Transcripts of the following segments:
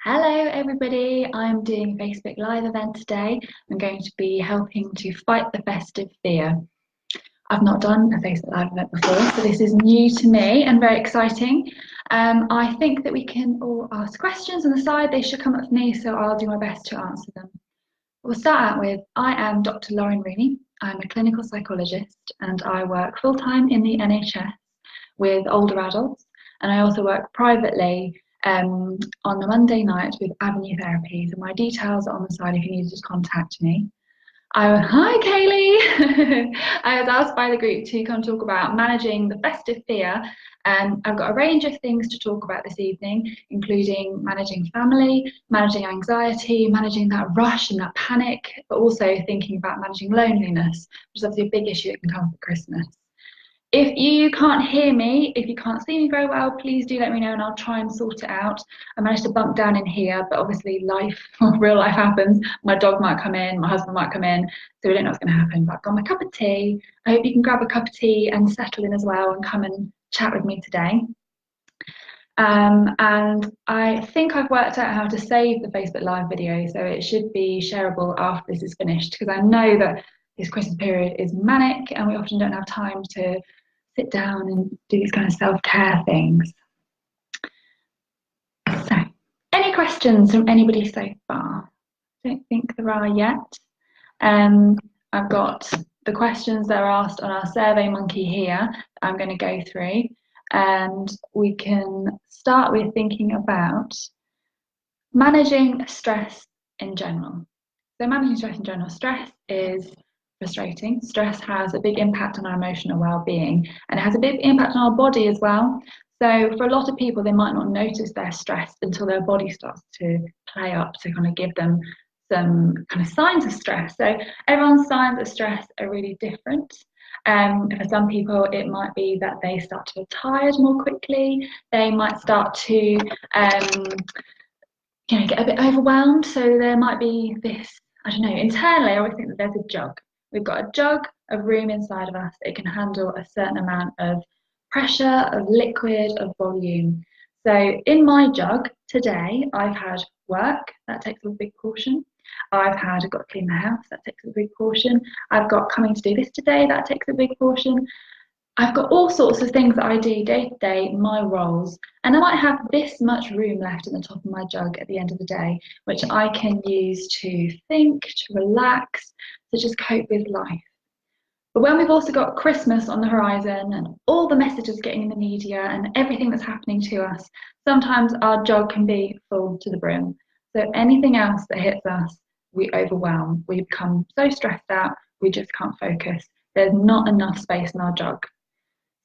Hello everybody, I'm doing a Facebook Live event today. I'm going to be helping to fight the festive fear. I've not done a Facebook Live event before, so this is new to me and very exciting. I think that we can all ask questions on the side. They should come up for me, so I'll do my best to answer them. We'll start out with, I am Dr. Lauren Rooney. I'm a clinical psychologist and I work full-time in the NHS with older adults, and I also work privately on the Monday night with Avenue Therapies, and my details are on the side if you need to just contact me. Hi Kaylee! I was asked by the group to come talk about managing the festive fear, and I've got a range of things to talk about this evening, including managing family, managing anxiety, managing that rush and that panic, but also thinking about managing loneliness, which is obviously a big issue that can come for Christmas. If you can't hear me, if you can't see me very well, please do let me know and I'll try and sort it out. I managed to bump down in here, but obviously life, real life happens. My dog might come in, my husband might come in, so we don't know what's going to happen. But I've got my cup of tea. I hope you can grab a cup of tea and settle in as well and come and chat with me today. And I think I've worked out how to save the Facebook Live video, so it should be shareable after this is finished, because I know that this Christmas period is manic and we often don't have time to sit down and do these kind of self-care things. So, any questions from anybody so far? I don't think there are yet. I've got the questions that are asked on our Survey Monkey here that I'm going to go through, and we can start with thinking about managing stress in general. So managing stress in general, stress is frustrating. Stress has a big impact on our emotional well-being, and it has a big impact on our body as well. So for a lot of people, they might not notice they're stressed until their body starts to play up to kind of give them some kind of signs of stress. So everyone's signs of stress are really different. For some people, it might be that they start to feel tired more quickly. They might start to get a bit overwhelmed. So there might be this, I don't know, internally, I always think that there's a jug. We've got a jug of room inside of us. It can handle a certain amount of pressure, of liquid, of volume. So in my jug today, I've had work, that takes a big portion. I've got to clean the house, that takes a big portion. I've got coming to do this today, that takes a big portion. I've got all sorts of things that I do day to day, my roles, and I might have this much room left in the top of my jug at the end of the day, which I can use to think, to relax, to just cope with life. But when we've also got Christmas on the horizon and all the messages getting in the media and everything that's happening to us, sometimes our jug can be full to the brim. So anything else that hits us, we overwhelm. We become so stressed out, we just can't focus. There's not enough space in our jug.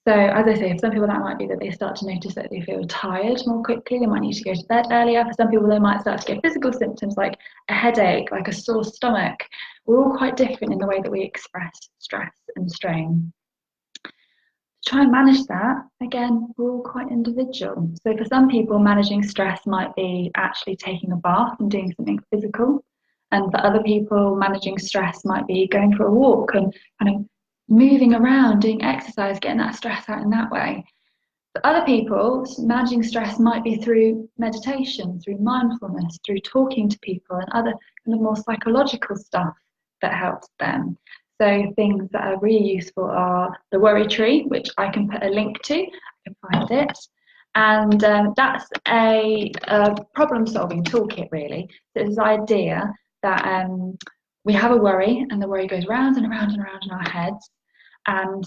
So as I say, for some people that might be that they start to notice that they feel tired more quickly. They might need to go to bed earlier. For some people, they might start to get physical symptoms like a headache, like a sore stomach. We're all quite different in the way that we express stress and strain. To try and manage that, again, we're all quite individual. So for some people, managing stress might be actually taking a bath and doing something physical. And for other people, managing stress might be going for a walk and kind of moving around, doing exercise, getting that stress out in that way. For other people, managing stress might be through meditation, through mindfulness, through talking to people and other kind of more psychological stuff that helps them. So things that are really useful are the worry tree, which I can put a link to, I can find it. And that's a problem-solving toolkit, really. So it's this idea that we have a worry and the worry goes round and around and around in our heads, and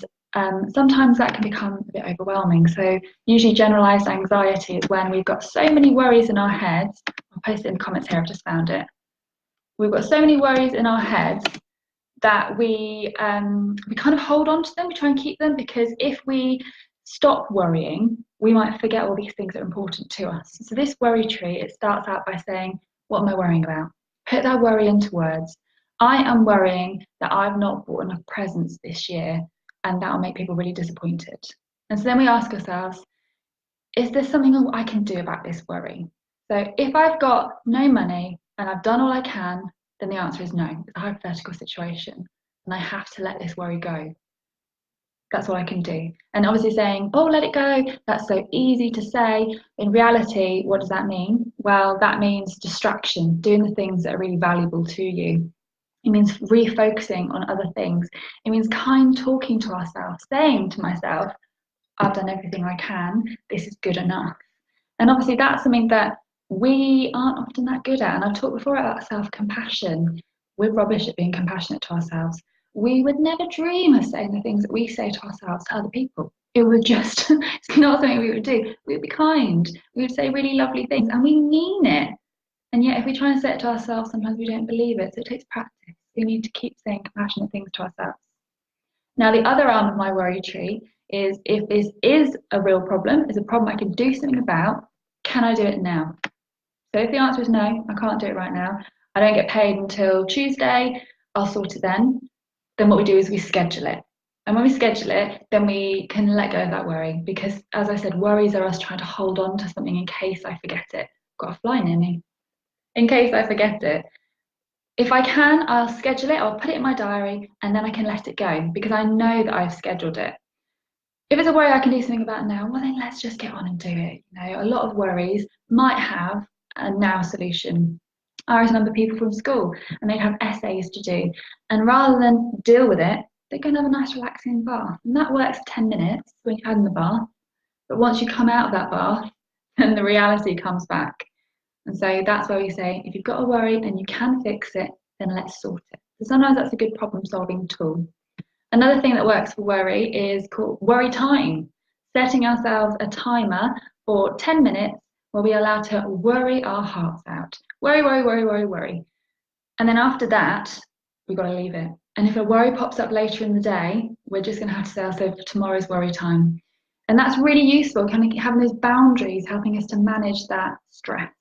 sometimes that can become a bit overwhelming. So usually generalized anxiety is when we've got so many worries in our heads. I'll post it in the comments here, I've just found it. We've got so many worries in our heads that we kind of hold on to them, we try and keep them, because if we stop worrying, we might forget all these things that are important to us. So this worry tree, it starts out by saying, what am I worrying about? Put that worry into words. I am worrying that I've not bought enough presents this year, and that will make people really disappointed. And so then we ask ourselves, is there something I can do about this worry? So if I've got no money and I've done all I can, then the answer is no. It's a hypothetical situation, and I have to let this worry go. That's all I can do. And obviously saying, oh, let it go, that's so easy to say. In reality, what does that mean? Well, that means distraction, doing the things that are really valuable to you. It means refocusing on other things. It means kind talking to ourselves, saying to myself, I've done everything I can, this is good enough. And obviously, that's something that we aren't often that good at. And I've talked before about self compassion. We're rubbish at being compassionate to ourselves. We would never dream of saying the things that we say to ourselves to other people. It would just, it's not something we would do. We would be kind. We would say really lovely things and we mean it. And yet, if we try and say it to ourselves, sometimes we don't believe it. So it takes practice. We need to keep saying compassionate things to ourselves. Now, the other arm of my worry tree is if this is a real problem, is a problem I can do something about, can I do it now? So if the answer is no, I can't do it right now, I don't get paid until Tuesday, I'll sort it then. Then what we do is we schedule it. And when we schedule it, then we can let go of that worry. Because as I said, worries are us trying to hold on to something in case I forget it. Got a fly near me. In case I forget it. If I can, I'll schedule it, I'll put it in my diary, and then I can let it go because I know that I've scheduled it. If it's a worry I can do something about now, well then let's just get on and do it. You know, a lot of worries might have a now solution. I remember people from school and they'd have essays to do, and rather than deal with it, they're going to have a nice relaxing bath. And that works for 10 minutes when you're in the bath. But once you come out of that bath, then the reality comes back. And so that's where we say, if you've got a worry and you can fix it, then let's sort it. So sometimes that's a good problem solving tool. Another thing that works for worry is called worry time. Setting ourselves a timer for 10 minutes where we allow to worry our hearts out. Worry, worry, worry, worry, worry. And then after that, we've got to leave it. And if a worry pops up later in the day, we're just going to have to say ourselves tomorrow's worry time. And that's really useful, kind of having those boundaries, helping us to manage that stress.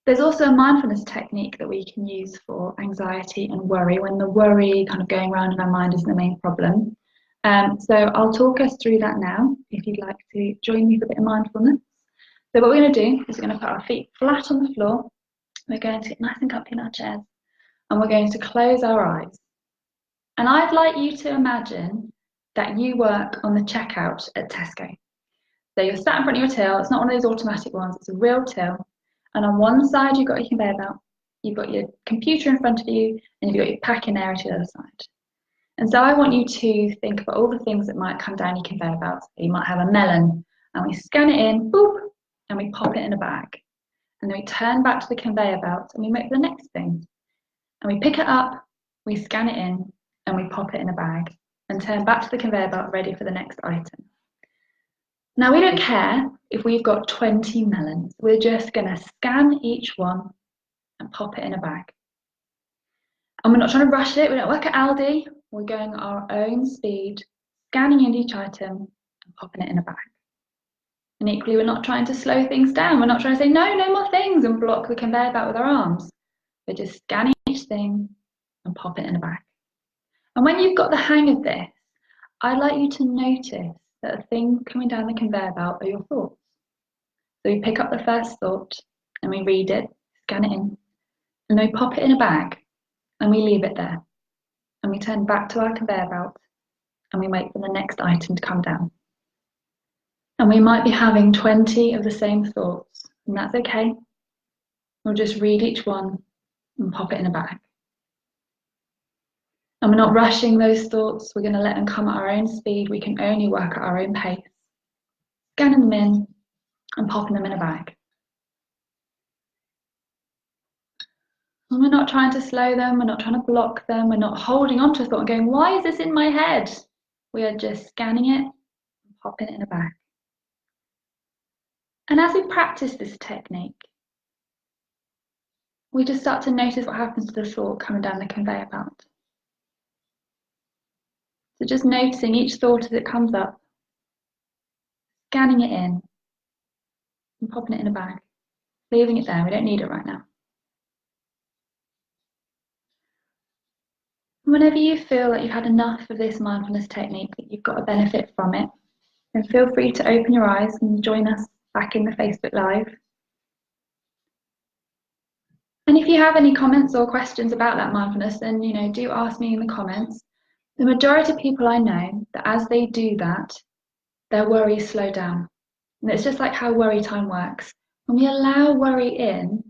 There's also a mindfulness technique that we can use for anxiety and worry when the worry kind of going around in our mind is the main problem. So I'll talk us through that now, if you'd like to join me for a bit of mindfulness. So what we're going to do is we're going to put our feet flat on the floor. We're going to get nice and comfy in our chairs, and we're going to close our eyes. And I'd like you to imagine that you work on the checkout at Tesco. So you're sat in front of your till. It's not one of those automatic ones, it's a real till. And on one side, you've got your conveyor belt, you've got your computer in front of you, and you've got your packing area to the other side. And so I want you to think about all the things that might come down your conveyor belt. So you might have a melon, and we scan it in, boop, and we pop it in a bag. And then we turn back to the conveyor belt, and we make the next thing. And we pick it up, we scan it in, and we pop it in a bag, and turn back to the conveyor belt, ready for the next item. Now, we don't care if we've got 20 melons. We're just going to scan each one and pop it in a bag. And we're not trying to rush it. We don't work at Aldi. We're going at our own speed, scanning in each item and popping it in a bag. And equally, we're not trying to slow things down. We're not trying to say, no, no more things and block the conveyor belt with our arms. We're just scanning each thing and pop it in a bag. And when you've got the hang of this, I'd like you to notice that a thing coming down the conveyor belt are your thoughts. So we pick up the first thought and we read it, scan it in, and then we pop it in a bag and we leave it there. And we turn back to our conveyor belt and we wait for the next item to come down. And we might be having 20 of the same thoughts, and that's okay. We'll just read each one and pop it in a bag. And we're not rushing those thoughts. We're going to let them come at our own speed. We can only work at our own pace. Scanning them in and popping them in a bag. And we're not trying to slow them. We're not trying to block them. We're not holding on to a thought and going, why is this in my head? We are just scanning it and popping it in a bag. And as we practice this technique, we just start to notice what happens to the thought coming down the conveyor belt. So just noticing each thought as it comes up, scanning it in, and popping it in a bag, leaving it there. We don't need it right now. Whenever you feel like you've had enough of this mindfulness technique, that you've got a benefit from it, then feel free to open your eyes and join us back in the Facebook Live. And if you have any comments or questions about that mindfulness, then do ask me in the comments. The majority of people I know that as they do that, their worries slow down. And it's just like how worry time works. When we allow worry in,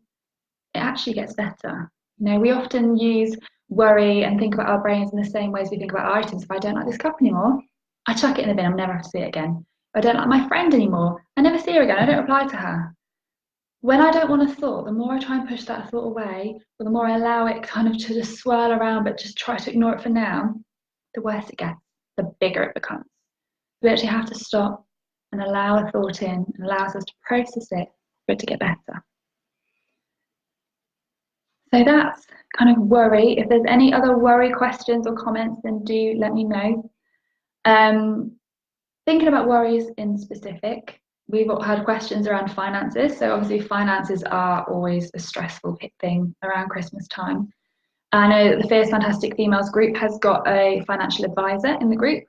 it actually gets better. We often use worry and think about our brains in the same ways we think about our items. If I don't like this cup anymore, I chuck it in the bin, I'll never have to see it again. If I don't like my friend anymore, I never see her again, I don't reply to her. When I don't want a thought, the more I try and push that thought away, or the more I allow it kind of to just swirl around, but just try to ignore it for now, the worse it gets, the bigger it becomes. We actually have to stop and allow a thought in and allow ourselves to process it for it to get better. So that's kind of worry. If there's any other worry questions or comments, then do let me know. Thinking about worries in specific, we've had questions around finances. So obviously finances are always a stressful thing around Christmas time. I know that the Fierce Fantastic Females group has got a financial advisor in the group.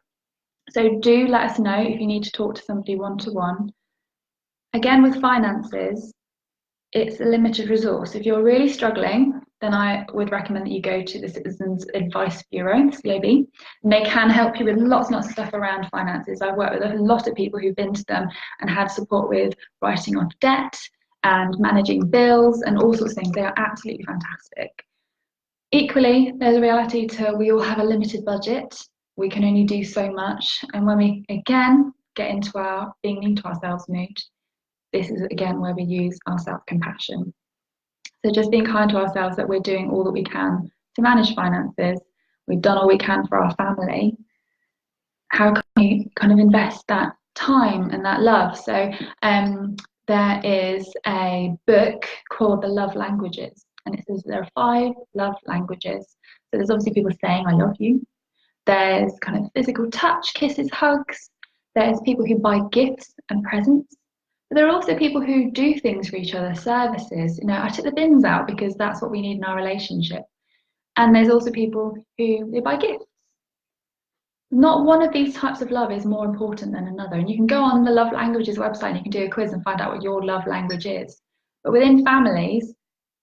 So do let us know if you need to talk to somebody one-to-one. Again, with finances, it's a limited resource. If you're really struggling, then I would recommend that you go to the Citizens Advice Bureau, CAB, and they can help you with lots and lots of stuff around finances. I've worked with a lot of people who've been to them and had support with writing off debt and managing bills and all sorts of things. They are absolutely fantastic. Equally, there's a reality to we all have a limited budget. We can only do so much. And when we, again, get into our being mean to ourselves mood, this is again where we use our self-compassion. So just being kind to ourselves that we're doing all that we can to manage finances. We've done all we can for our family. How can we kind of invest that time and that love? So there is a book called The Love Languages, and it says there are 5 love languages. So there's obviously people saying I love you. There's kind of physical touch, kisses, hugs. There's people who buy gifts and presents. But there are also people who do things for each other, services. I took the bins out because that's what we need in our relationship. And there's also people who they buy gifts. Not one of these types of love is more important than another. And you can go on the Love Languages website and you can do a quiz and find out what your love language is. But within families,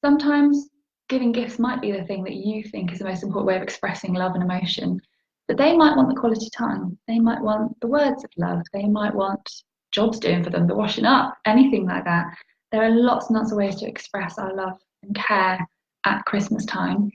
sometimes giving gifts might be the thing that you think is the most important way of expressing love and emotion. But they might want the quality time. They might want the words of love. They might want jobs doing for them, the washing up, anything like that. There are lots and lots of ways to express our love and care at Christmas time.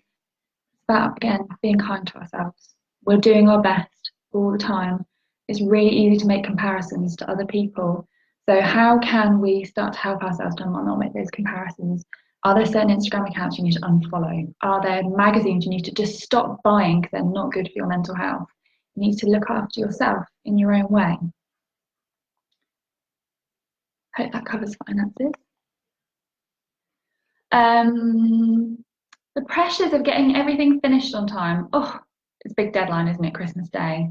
It's about, again, being kind to ourselves. We're doing our best all the time. It's really easy to make comparisons to other people. So how can we start to help ourselves to not make those comparisons? Are there certain Instagram accounts you need to unfollow? Are there magazines you need to just stop buying because they're not good for your mental health? You need to look after yourself in your own way. Hope that covers finances. The pressures of getting everything finished on time. Oh, it's a big deadline, isn't it? Christmas Day.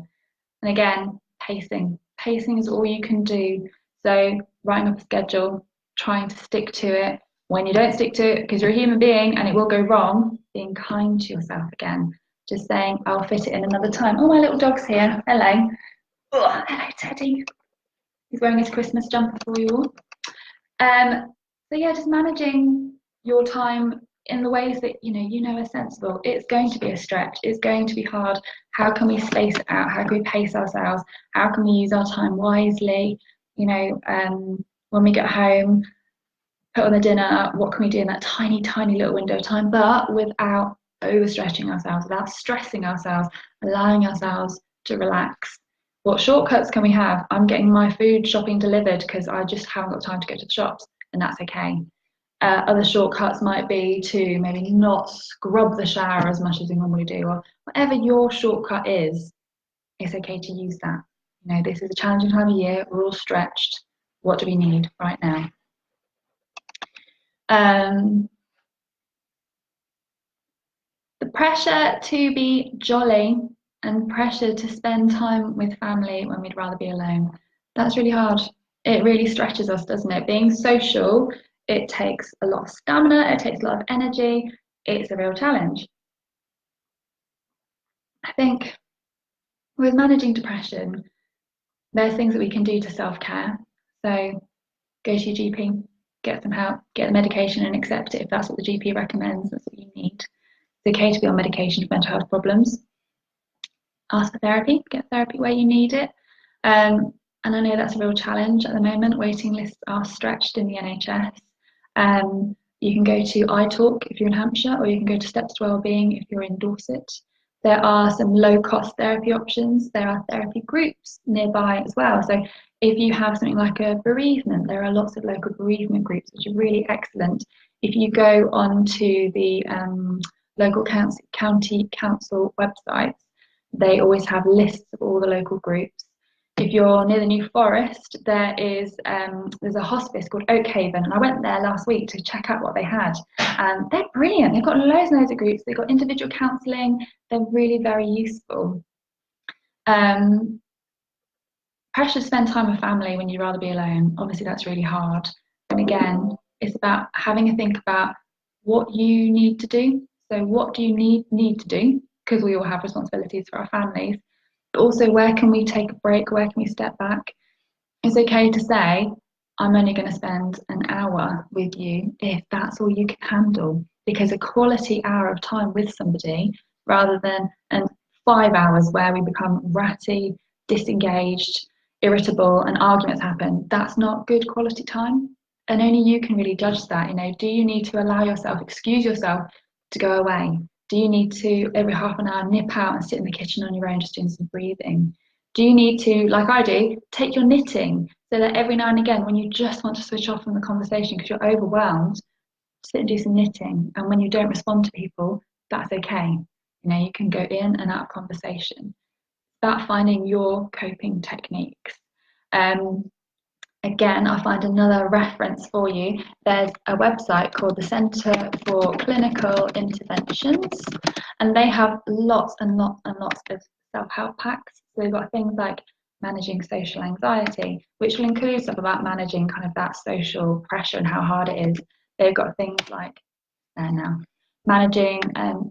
And again, pacing. Pacing is all you can do. So writing up a schedule, trying to stick to it. When you don't stick to it, because you're a human being and it will go wrong, being kind to yourself again. Just saying, I'll fit it in another time. Oh, my little dog's here. Hello. Oh, hello, Teddy. He's wearing his Christmas jumper for you all. So yeah, just managing your time in the ways that you know are sensible. It's going to be a stretch. It's going to be hard. How can we space it out? How can we pace ourselves? How can we use our time wisely? When we get home, put on the dinner. What can we do in that tiny, tiny little window of time, but without overstretching ourselves, without stressing ourselves, allowing ourselves to relax? What shortcuts can we have? I'm getting my food shopping delivered because I just haven't got time to go to the shops, and that's okay. Other shortcuts might be to maybe not scrub the shower as much as we normally do, or whatever your shortcut is, it's okay to use that. This is a challenging time of year, we're all stretched. What do we need right now? The pressure to be jolly and pressure to spend time with family when we'd rather be alone. That's really hard. It really stretches us, doesn't it? Being social, it takes a lot of stamina, it takes a lot of energy. It's a real challenge. I think with managing depression, there's things that we can do to self-care. So go to your GP, get some help, get the medication and accept it if that's what the GP recommends, that's what you need. It's okay to be on medication for mental health problems. ask for therapy, get therapy where you need it. And I know that's a real challenge at the moment. Waiting lists are stretched in the NHS. You can go to iTalk if you're in Hampshire, or you can go to Steps to Wellbeing if you're in Dorset. There are some low cost therapy options. There are therapy groups nearby as well. So if you have something like a bereavement, there are lots of local bereavement groups, which are really excellent. If you go onto the local county council websites, they always have lists of all the local groups. If you're near the New Forest, there's a hospice called Oakhaven, and I went there last week to check out what they had, and they're brilliant. They've got loads and loads of groups. They've got individual counselling. They're really very useful. Pressure to spend time with family when you'd rather be alone. Obviously, that's really hard. And again, it's about having a think about what you need to do. So, what do you need to do? Because we all have responsibilities for our families. But also, where can we take a break? Where can we step back? It's okay to say, I'm only going to spend an hour with you if that's all you can handle. Because a quality hour of time with somebody, rather than 5 hours where we become ratty, disengaged, irritable, and arguments happen, that's not good quality time. And only you can really judge that. Do you need to allow yourself, excuse yourself to go away? Do you need to, every half an hour, nip out and sit in the kitchen on your own, just doing some breathing? Do you need to, like I do, take your knitting so that every now and again, when you just want to switch off from the conversation because you're overwhelmed, sit and do some knitting. And when you don't respond to people, that's okay. You can go in and out of conversation. About finding your coping techniques. Again, I'll find another reference for you. There's a website called the Centre for Clinical Interventions, and they have lots and lots and lots of self-help packs. So they've got things like managing social anxiety, which will include stuff about managing kind of that social pressure and how hard it is. They've got things like managing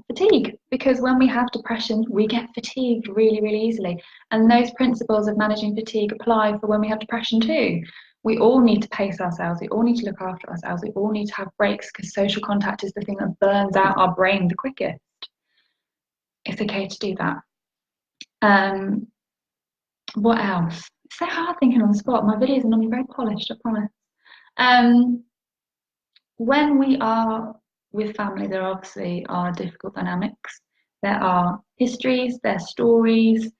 fatigue, because when we have depression, we get fatigued really, really easily. And those principles of managing fatigue apply for when we have depression too. We all need to pace ourselves. We all need to look after ourselves. We all need to have breaks, because social contact is the thing that burns out our brain the quickest. It's okay to do that. What else? It's so hard thinking on the spot. My videos are normally very polished, I promise. When we are with family, there obviously are difficult dynamics. There are histories, there are stories.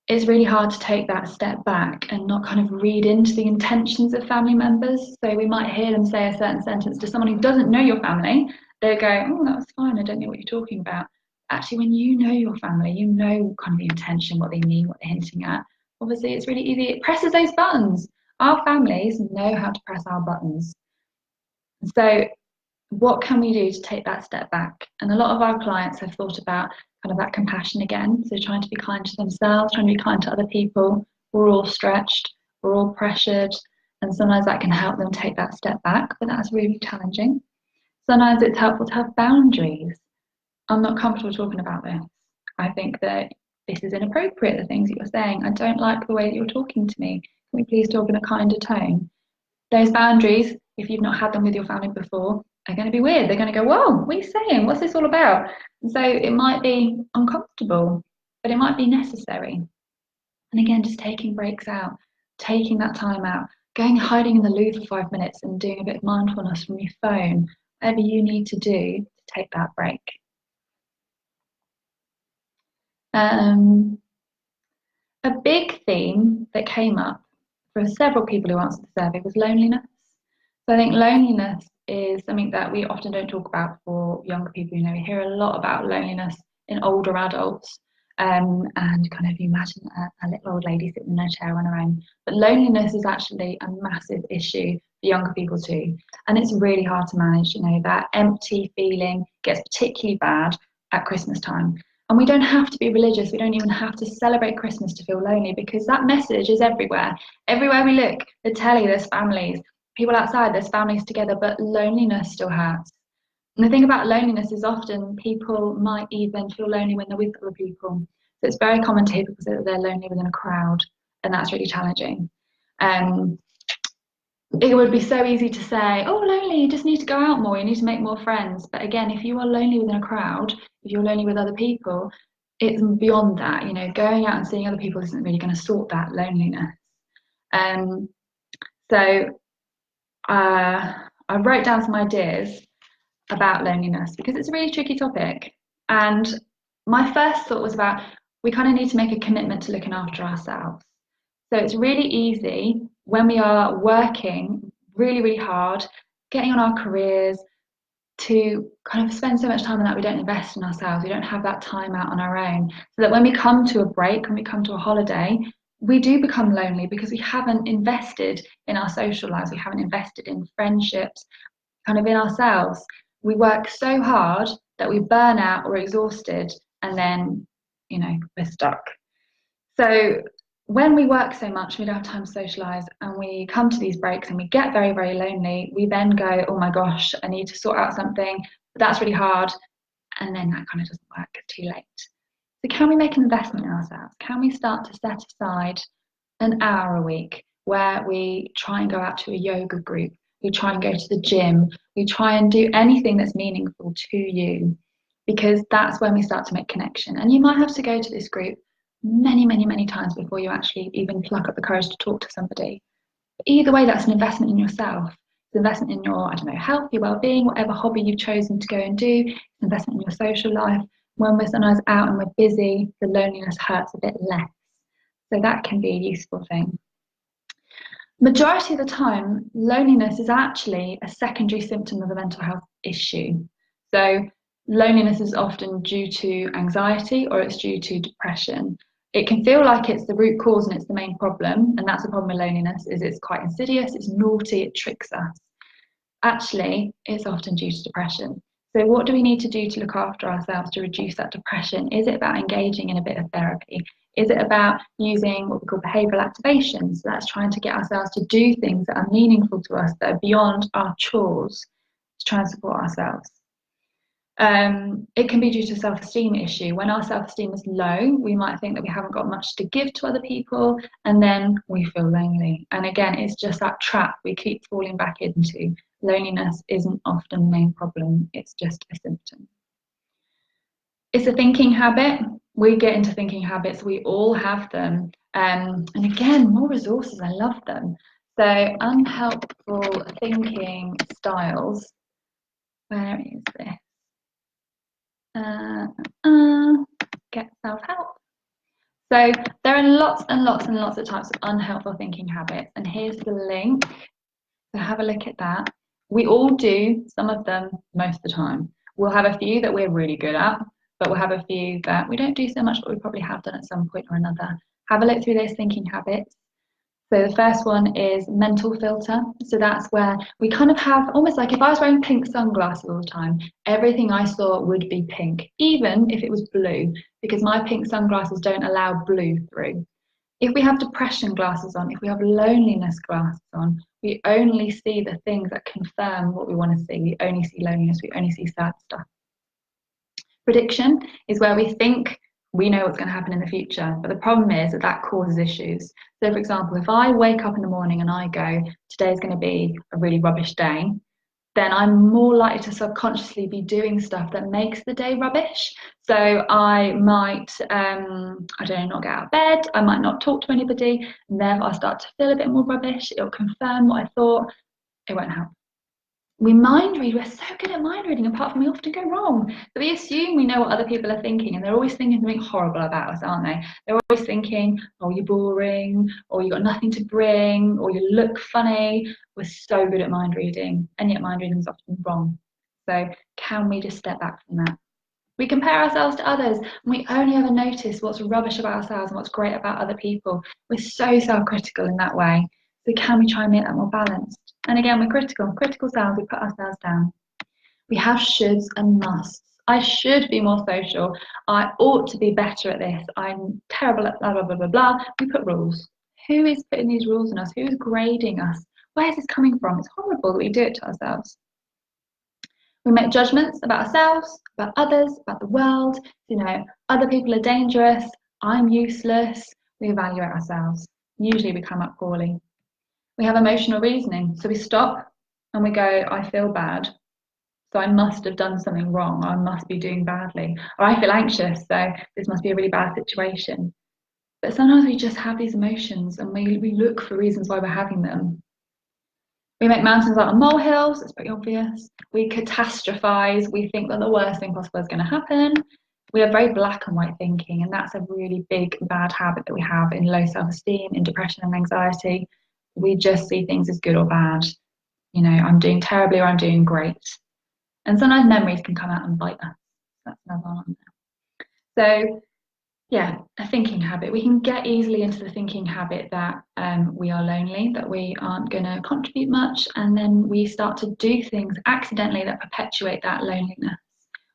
It's really hard to take that step back and not kind of read into the intentions of family members. So we might hear them say a certain sentence to someone who doesn't know your family. They'll go, oh, that was fine. I don't know what you're talking about. Actually, when you know your family, you know kind of the intention, what they mean, what they're hinting at. Obviously, it's really easy. It presses those buttons. Our families know how to press our buttons. So what can we do to take that step back? And a lot of our clients have thought about kind of that compassion again. So trying to be kind to themselves, trying to be kind to other people. We're all stretched, we're all pressured, and sometimes that can help them take that step back, but that's really challenging. Sometimes it's helpful to have boundaries. I'm not comfortable talking about this. I think that this is inappropriate, the things that you're saying. I don't like the way that you're talking to me. Can we please talk in a kinder tone? Those boundaries, if you've not had them with your family before, are going to be weird. They're going to go, whoa, what are you saying? What's this all about? And so it might be uncomfortable, but it might be necessary. And again, just taking breaks out, taking that time out, going hiding in the loo for 5 minutes and doing a bit of mindfulness from your phone, whatever you need to do to take that break. A big theme that came up for several people who answered the survey was loneliness. So I think loneliness is something that we often don't talk about for younger people. We hear a lot about loneliness in older adults, and kind of you imagine a little old lady sitting in a chair on her own. But loneliness is actually a massive issue for younger people too, and it's really hard to manage. That empty feeling gets particularly bad at Christmas time. And we don't have to be religious. We don't even have to celebrate Christmas to feel lonely, because that message is everywhere. Everywhere we look, the telly, there's families. People outside, there's families together, but loneliness still hurts. And the thing about loneliness is often people might even feel lonely when they're with other people. So it's very common to hear people say that they're lonely within a crowd, and that's really challenging. It would be so easy to say, oh, lonely, you just need to go out more, you need to make more friends. But again, if you are lonely within a crowd, if you're lonely with other people, it's beyond that. You know, going out and seeing other people isn't really going to sort that loneliness. Um, so I wrote down some ideas about loneliness because it's a really tricky topic. And my first thought was about we kind of need to make a commitment to looking after ourselves. So it's really easy when we are working really, really hard, getting on our careers, to kind of spend so much time on that we don't invest in ourselves. We don't have that time out on our own. So that when we come to a break, when we come to a holiday, we do become lonely because we haven't invested in our social lives. We haven't invested in friendships, kind of in ourselves. We work so hard that we burn out, we're exhausted, and then, you know, we're stuck. So when we work so much, we don't have time to socialize, and we come to these breaks and we get very, very lonely, we then go, oh my gosh, I need to sort out something, but that's really hard. And then that kind of doesn't work, it's too late. So can we make an investment in ourselves? Can we start to set aside an hour a week where we try and go out to a yoga group, we try and go to the gym, we try and do anything that's meaningful to you, because that's when we start to make connection. And you might have to go to this group many, many, many times before you actually even pluck up the courage to talk to somebody. But either way, that's an investment in yourself. It's an investment in your, I don't know, health, your well-being, whatever hobby you've chosen to go and do. It's an investment in your social life. When we're sometimes out and we're busy, the loneliness hurts a bit less. So that can be a useful thing. Majority of the time, loneliness is actually a secondary symptom of a mental health issue. So loneliness is often due to anxiety or it's due to depression. It can feel like it's the root cause and it's the main problem, and that's the problem with loneliness, is it's quite insidious, it's naughty, it tricks us. Actually, it's often due to depression. So what do we need to do to look after ourselves to reduce that depression? Is it about engaging in a bit of therapy? Is it about using what we call behavioural activation? So that's trying to get ourselves to do things that are meaningful to us, that are beyond our chores, to try and support ourselves. It can be due to self-esteem issue. When our self-esteem is low, we might think that we haven't got much to give to other people, and then we feel lonely. And again, it's just that trap we keep falling back into. Loneliness isn't often the main problem, it's just a symptom. It's a thinking habit. We get into thinking habits, we all have them. And again, more resources, I love them. So unhelpful thinking styles. Where is this? Get self-help. So there are lots and lots and lots of types of unhelpful thinking habits, and here's the link. So have a look at that. We all do some of them most of the time. We'll have a few that we're really good at, but we'll have a few that we don't do so much, but we probably have done at some point or another. Have a look through those thinking habits. So the first one is mental filter. So that's where we kind of have almost like if I was wearing pink sunglasses all the time, everything I saw would be pink, even if it was blue, because my pink sunglasses don't allow blue through. If we have depression glasses on, if we have loneliness glasses on, we only see the things that confirm what we want to see. We only see loneliness, we only see sad stuff. Prediction is where we think we know what's going to happen in the future, but the problem is that that causes issues. So for example, if I wake up in the morning and I go, today's going to be a really rubbish day, then I'm more likely to subconsciously be doing stuff that makes the day rubbish. So I might, I don't know, not get out of bed, I might not talk to anybody, and then I start to feel a bit more rubbish, it'll confirm what I thought, it won't help. We mind read, we're so good at mind reading, apart from we often go wrong. So we assume we know what other people are thinking, and they're always thinking something horrible about us, aren't they? They're always thinking, oh, you're boring, or you've got nothing to bring, or you look funny. We're so good at mind reading, and yet mind reading is often wrong. So can we just step back from that? We compare ourselves to others, and we only ever notice what's rubbish about ourselves and what's great about other people. We're so self-critical in that way. So can we try and make that more balanced? And again, we're critical. Critical selves, we put ourselves down. We have shoulds and musts. I should be more social. I ought to be better at this. I'm terrible at blah, blah, blah, blah, blah. We put rules. Who is putting these rules on us? Who is grading us? Where's this coming from? It's horrible that we do it to ourselves. We make judgments about ourselves, about others, about the world. You know, other people are dangerous. I'm useless. We evaluate ourselves. Usually we come up poorly. We have emotional reasoning. So we stop and we go, I feel bad. so I must have done something wrong, or I must be doing badly, or I feel anxious, so this must be a really bad situation. But sometimes we just have these emotions and we look for reasons why we're having them. We make mountains out of molehills, it's pretty obvious. We catastrophize, we think that the worst thing possible is going to happen. We have very black and white thinking, and that's a really big bad habit that we have in low self-esteem, in depression and anxiety. We just see things as good or bad. You know, I'm doing terribly or I'm doing great. And sometimes memories can come out and bite us. That's another one. So yeah, a thinking habit. We can get easily into the thinking habit that we are lonely, that we aren't going to contribute much, and then we start to do things accidentally that perpetuate that loneliness.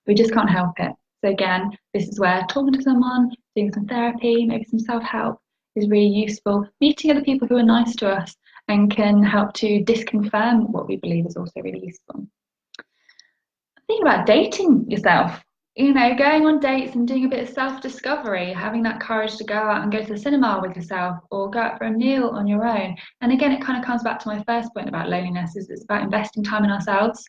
We just can't help it. So again, this is where talking to someone, doing some therapy, maybe some self-help is really useful. Meeting other people who are nice to us and can help to disconfirm what we believe is also really useful. Think about dating yourself, you know, going on dates and doing a bit of self-discovery, having that courage to go out and go to the cinema with yourself or go out for a meal on your own. And again, it kind of comes back to my first point about loneliness, is it's about investing time in ourselves.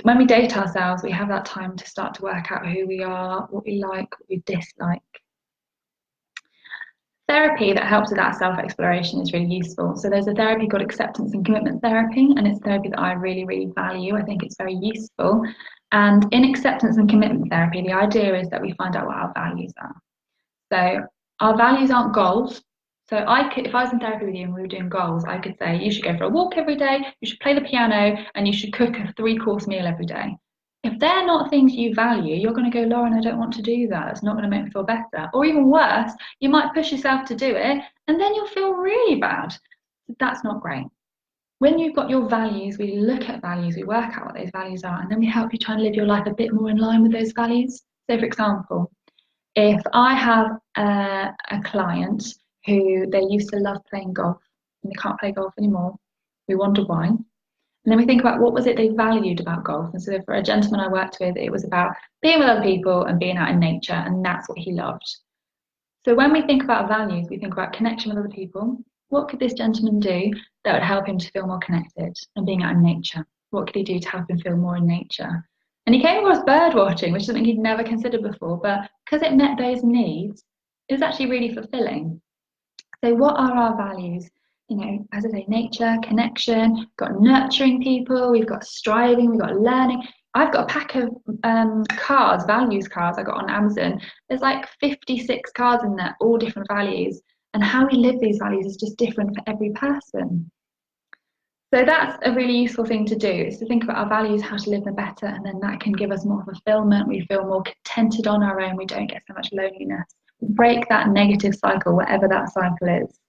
When we date ourselves, we have that time to start to work out who we are, what we like, what we dislike. Therapy that helps with that self-exploration is really useful. So there's a therapy called acceptance and commitment therapy, and it's therapy that I really, really value. I think it's very useful. And in acceptance and commitment therapy, the idea is that we find out what our values are. So our values aren't goals. So if I was in therapy with you and we were doing goals, I could say you should go for a walk every day, you should play the piano, and you should cook a 3-course meal every day. If they're not things you value, you're going to go, Lauren, I don't want to do that. It's not going to make me feel better. Or even worse, you might push yourself to do it and then you'll feel really bad. That's not great. When you've got your values, we look at values, we work out what those values are, and then we help you try and live your life a bit more in line with those values. So, for example, if I have a client who they used to love playing golf and they can't play golf anymore, we wonder why. And then we think about what was it they valued about golf. And so for a gentleman I worked with, it was about being with other people and being out in nature, and that's what he loved. So when we think about values, we think about connection with other people. What could this gentleman do that would help him to feel more connected and being out in nature? What could he do to help him feel more in nature? And he came across bird watching, which is something he'd never considered before, but because it met those needs, it was actually really fulfilling. So what are our values? You know, as I say, nature, connection, we've got nurturing people, we've got striving, we've got learning. I've got a pack of cards, values cards I got on Amazon. There's like 56 cards in there, all different values. And how we live these values is just different for every person. So that's a really useful thing to do, is to think about our values, how to live them better, and then that can give us more fulfillment. We feel more contented on our own. We don't get so much loneliness. Break that negative cycle, whatever that cycle is.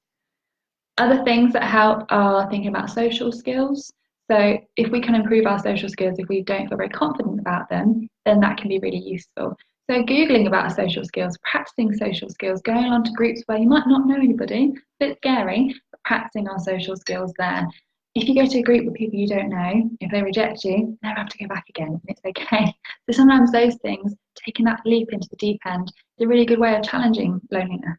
Other things that help are thinking about social skills. So if we can improve our social skills, if we don't feel very confident about them, then that can be really useful. So Googling about social skills, practicing social skills, going on to groups where you might not know anybody, a bit scary, but practicing our social skills there. If you go to a group with people you don't know, if they reject you, you never have to go back again. It's okay. So sometimes those things, taking that leap into the deep end, is a really good way of challenging loneliness.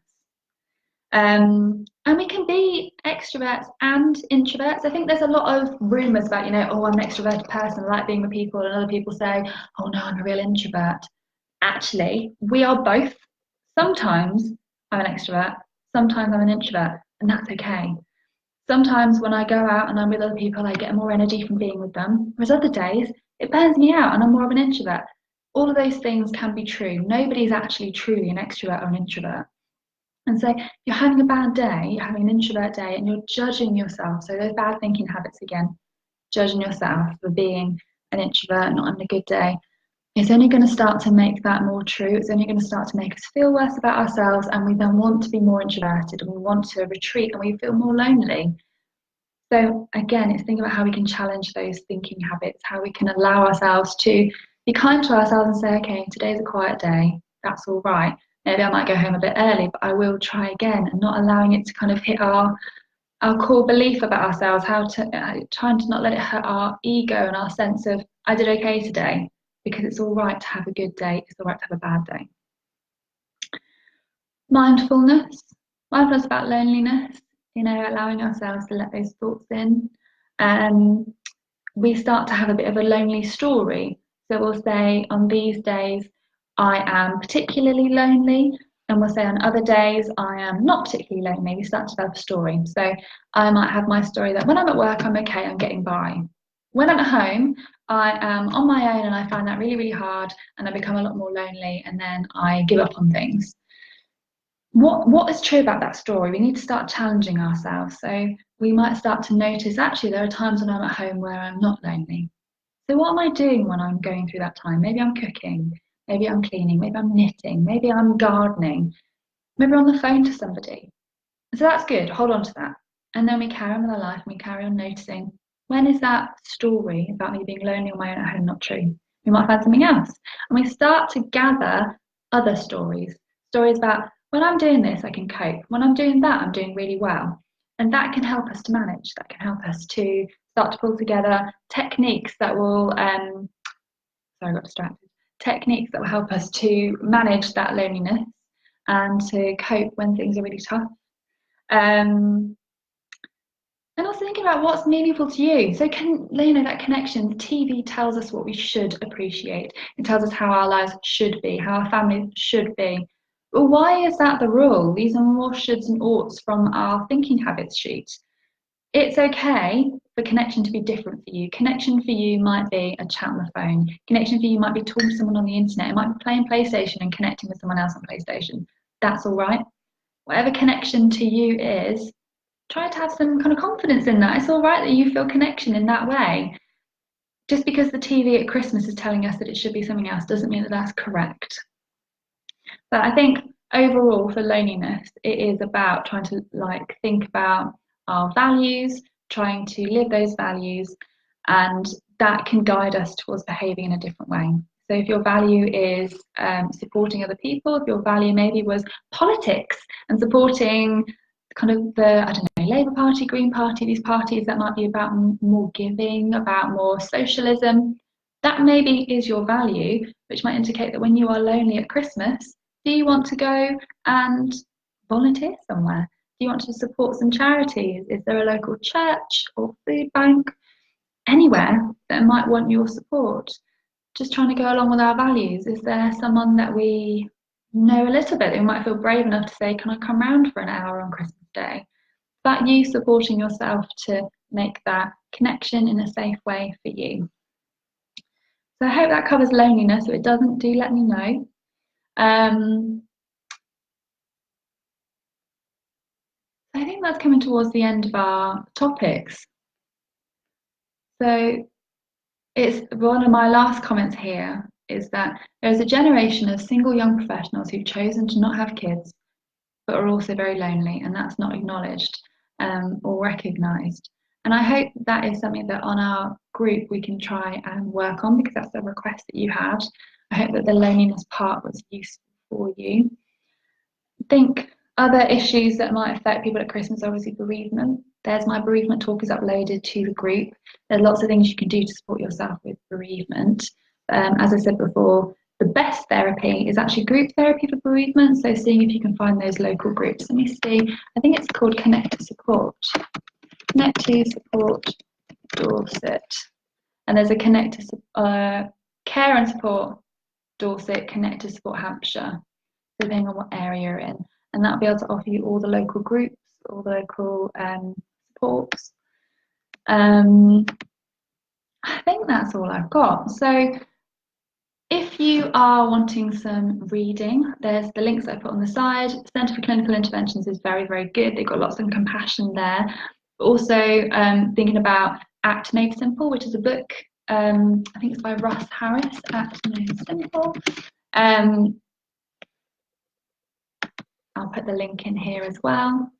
And we can be extroverts and introverts. I think there's a lot of rumours about, you know, oh, I'm an extroverted person, I like being with people, and other people say, oh no, I'm a real introvert. Actually, we are both. Sometimes I'm an extrovert, sometimes I'm an introvert, and that's okay. Sometimes when I go out and I'm with other people, I get more energy from being with them, whereas other days it burns me out and I'm more of an introvert. All of those things can be true. Nobody's actually truly an extrovert or an introvert. And so you're having a bad day, you're having an introvert day, and you're judging yourself. So those bad thinking habits again, judging yourself for being an introvert, not having a good day, it's only going to start to make that more true. It's only going to start to make us feel worse about ourselves, and we then want to be more introverted and we want to retreat and we feel more lonely. So again, it's thinking about how we can challenge those thinking habits, how we can allow ourselves to be kind to ourselves and say, okay, today's a quiet day, that's all right. Maybe I might go home a bit early, but I will try again, and not allowing it to kind of hit our core belief about ourselves, how to trying to not let it hurt our ego and our sense of I did okay today, because it's all right to have a good day, it's all right to have a bad day. Mindfulness about loneliness, you know, allowing ourselves to let those thoughts in. we start to have a bit of a lonely story. So we'll say on these days, I am particularly lonely. And we'll say on other days, I am not particularly lonely. We start to develop a story. So I might have my story that when I'm at work, I'm okay, I'm getting by. When I'm at home, I am on my own and I find that really, really hard and I become a lot more lonely and then I give up on things. What is true about that story? We need to start challenging ourselves. So we might start to notice actually there are times when I'm at home where I'm not lonely. So what am I doing when I'm going through that time? Maybe I'm cooking, maybe I'm cleaning, maybe I'm knitting, maybe I'm gardening, maybe on the phone to somebody. So that's good. Hold on to that. And then we carry on with our life and we carry on noticing when is that story about me being lonely on my own at home not true? We might find something else. And we start to gather other stories. Stories about when I'm doing this, I can cope. When I'm doing that, I'm doing really well. And that can help us to manage. That can help us to start to pull together techniques that will, sorry, I got distracted. Techniques that will help us to manage that loneliness and to cope when things are really tough. Um, and also thinking about what's meaningful to you. So that connection, TV tells us what we should appreciate. It tells us how our lives should be, how our families should be. But why is that the rule? These are more shoulds and oughts from our thinking habits sheet. It's okay for connection to be different for you. Connection for you might be a chat on the phone. Connection for you might be talking to someone on the internet. It might be playing PlayStation and connecting with someone else on PlayStation. That's all right. Whatever connection to you is, try to have some kind of confidence in that. It's all right that you feel connection in that way. Just because the TV at Christmas is telling us that it should be something else doesn't mean that that's correct. But I think overall for loneliness, it is about trying to think about our values, trying to live those values, and that can guide us towards behaving in a different way. So if your value is supporting other people, if your value maybe was politics and supporting kind of the, I don't know, Labour Party, Green Party, these parties that might be about more giving, about more socialism, that maybe is your value, which might indicate that when you are lonely at Christmas, do you want to go and volunteer somewhere? Do you want to support some charities? Is there a local church or food bank? Anywhere that might want your support? Just trying to go along with our values. Is there someone that we know a little bit who might feel brave enough to say, can I come round for an hour on Christmas Day? That you supporting yourself to make that connection in a safe way for you. So I hope that covers loneliness. If it doesn't, do let me know. I think that's coming towards the end of our topics. So it's one of my last comments here is that there's a generation of single young professionals who've chosen to not have kids, but are also very lonely, and that's not acknowledged or recognised. And I hope that is something that on our group we can try and work on, because that's the request that you had. I hope that the loneliness part was useful for you. Think other issues that might affect people at Christmas, obviously bereavement. There's my bereavement talk is uploaded to the group. There are lots of things you can do to support yourself with bereavement. As I said before, the best therapy is actually group therapy for bereavement. So seeing if you can find those local groups. Let me see. I think it's called Connect to Support. Connect to Support Dorset. And there's a Connect to Care and Support Dorset, Connect to Support Hampshire, depending on what area you're in. And that'll be able to offer you all the local groups, all the local supports. I think that's all I've got. So if you are wanting some reading, there's the links I put on the side. Centre for Clinical Interventions is very, very good. They've got lots of compassion there. Also thinking about Act Made Simple, which is a book, I think it's by Russ Harris, Act Made Simple. I'll put the link in here as well.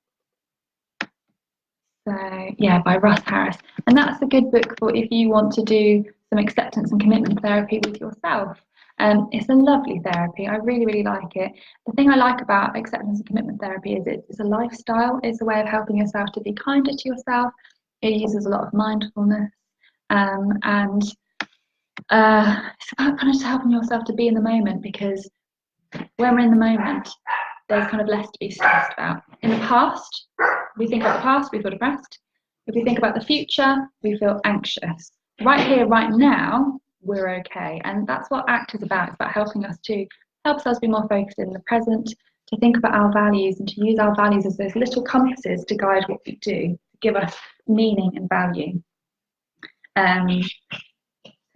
So yeah, by Russ Harris. And that's a good book for if you want to do some acceptance and commitment therapy with yourself. It's a lovely therapy. I really, really like it. The thing I like about acceptance and commitment therapy is it's a lifestyle. It's a way of helping yourself to be kinder to yourself. It uses a lot of mindfulness. And it's about kind of helping yourself to be in the moment, because when we're in the moment, there's kind of less to be stressed about. In the past, we think about the past, we feel depressed. If we think about the future, we feel anxious. right here, right now, we're okay. And that's what ACT is about. It's about helping us be more focused in the present, to think about our values and to use our values as those little compasses to guide what we do, to give us meaning and value.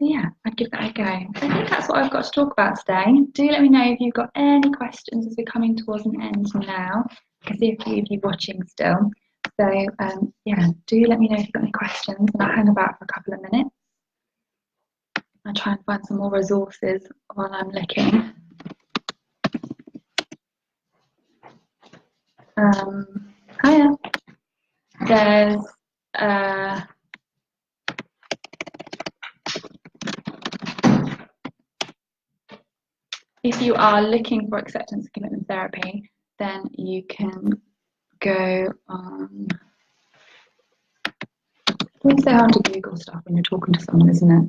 Yeah, I'd give that a go. I think that's what I've got to talk about today. Do let me know if you've got any questions as we're coming towards an end now. I can see a few of you watching still. So yeah, do let me know if you've got any questions, and I'll hang about for a couple of minutes. I'll try and find some more resources while I'm looking. Hiya. There's if you are looking for acceptance and commitment therapy, then you can go on. It's so hard to Google stuff when you're talking to someone, isn't it?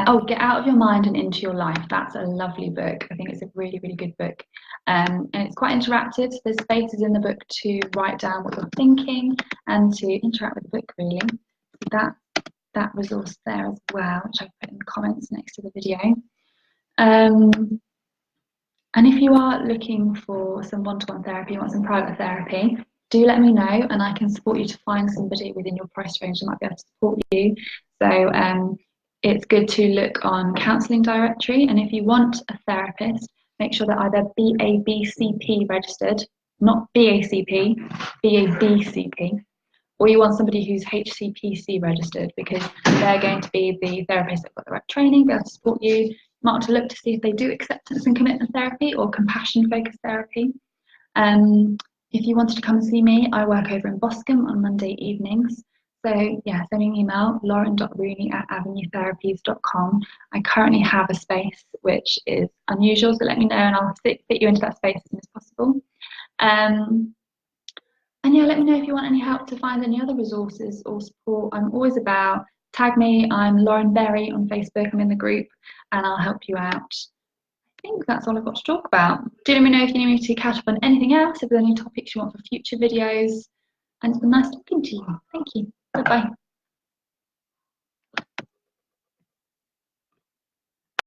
Oh, Get Out of Your Mind and Into Your Life. That's a lovely book. I think it's a really, really good book. And it's quite interactive. So there's spaces in the book to write down what you're thinking and to interact with the book, really. That resource there as well, which I've put in the comments next to the video. And if you are looking for some one-to-one therapy, you want some private therapy, do let me know and I can support you to find somebody within your price range that might be able to support you. So it's good to look on counselling directory, and if you want a therapist, make sure they're either BABCP registered, not BACP, BABCP, or you want somebody who's HCPC registered, because they're going to be the therapist that've got the right training, be able to support you. You might want to look to see if they do acceptance and commitment therapy or compassion focused therapy. If you wanted to come and see me, I work over in Boscombe on Monday evenings. So yeah, send me an email, lauren.rooney@avenuetherapies.com. I currently have a space which is unusual, so let me know and I'll fit you into that space as soon as possible. And yeah, let me know if you want any help to find any other resources or support. I'm always about. Tag me, I'm Lauren Berry on Facebook, I'm in the group, and I'll help you out. I think that's all I've got to talk about. Do let me know if you need me to catch up on anything else, if there's any topics you want for future videos. And it's been nice talking to you. Thank you. Bye-bye.